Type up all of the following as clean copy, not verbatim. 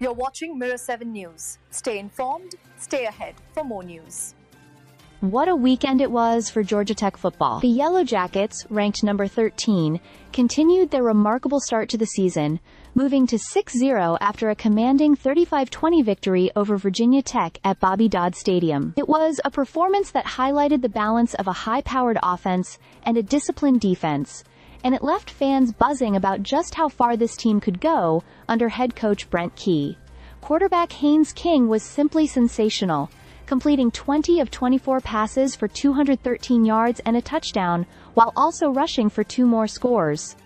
You're watching Mirror 7 News. Stay informed, stay ahead for more news. What a weekend it was for Georgia Tech football. The Yellow Jackets, ranked number 13, continued their remarkable start to the season, moving to 6-0 after a commanding 35-20 victory over Virginia Tech at Bobby Dodd Stadium. It was a performance that highlighted the balance of a high-powered offense and a disciplined defense, and it left fans buzzing about just how far this team could go under head coach Brent. Quarterback Haynes King was simply sensational, completing 20 of 24 passes for 213 yards and a touchdown, while also rushing for 2 more scores.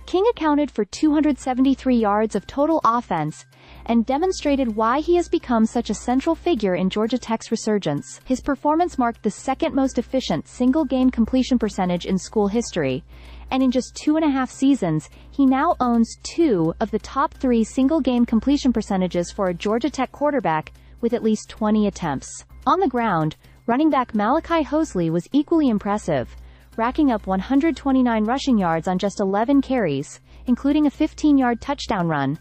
King accounted for 273 yards of total offense and demonstrated why he has become such a central figure in Georgia Tech's resurgence. His performance marked the second most efficient single-game completion percentage in school history, and in just 2.5 seasons, he now owns 2 of the top 3 single-game completion percentages for a Georgia Tech quarterback with at least 20 attempts. On the ground, running back Malachi Hosley was equally impressive, racking up 129 rushing yards on just 11 carries, including a 15-yard touchdown run.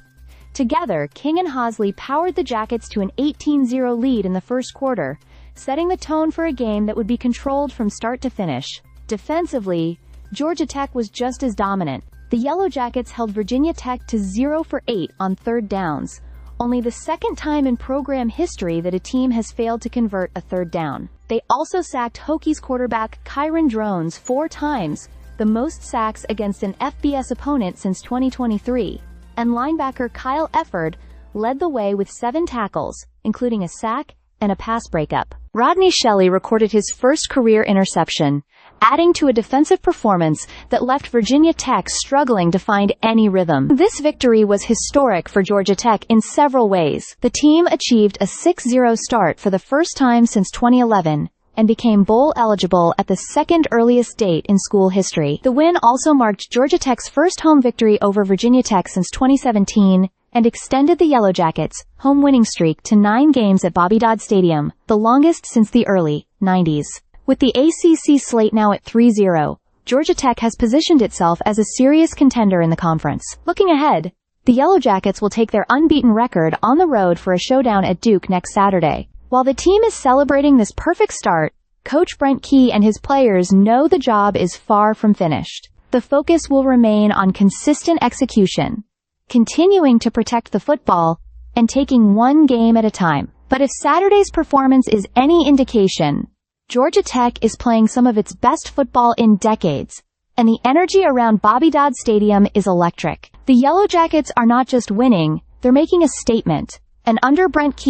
Together, King and Hosley powered the Jackets to an 18-0 lead in the first quarter, setting the tone for a game that would be controlled from start to finish. Defensively, Georgia Tech was just as dominant. The Yellow Jackets held Virginia Tech to 0 for 8 on third downs, only the second time in program history that a team has failed to convert a third down. They also sacked Hokies quarterback Kyron Drones 4 times, the most sacks against an FBS opponent since 2023, and linebacker Kyle Efford led the way with 7 tackles, including a sack and a pass breakup. Rodney Shelley recorded his first career interception, adding to a defensive performance that left Virginia Tech struggling to find any rhythm. This victory was historic for Georgia Tech in several ways. The team achieved a 6-0 start for the first time since 2011 and became bowl eligible at the second earliest date in school history. The win also marked Georgia Tech's first home victory over Virginia Tech since 2017 and extended the Yellow Jackets' home winning streak to 9 games at Bobby Dodd Stadium, the longest since the early 90s. With the ACC slate now at 3-0, Georgia Tech has positioned itself as a serious contender in the conference. Looking ahead, the Yellow Jackets will take their unbeaten record on the road for a showdown at Duke next Saturday. While the team is celebrating this perfect start, Coach Brent and his players know the job is far from finished. The focus will remain on consistent execution, continuing to protect the football, and taking one game at a time. But if Saturday's performance is any indication, Georgia Tech is playing some of its best football in decades, and the energy around Bobby Dodd Stadium is electric. The Yellow Jackets are not just winning, they're making a statement. And under Brent,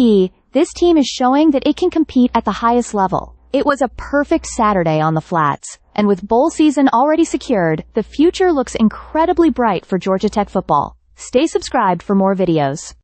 this team is showing that it can compete at the highest level. It was a perfect Saturday on the flats, and with bowl season already secured, the future looks incredibly bright for Georgia Tech football. Stay subscribed for more videos.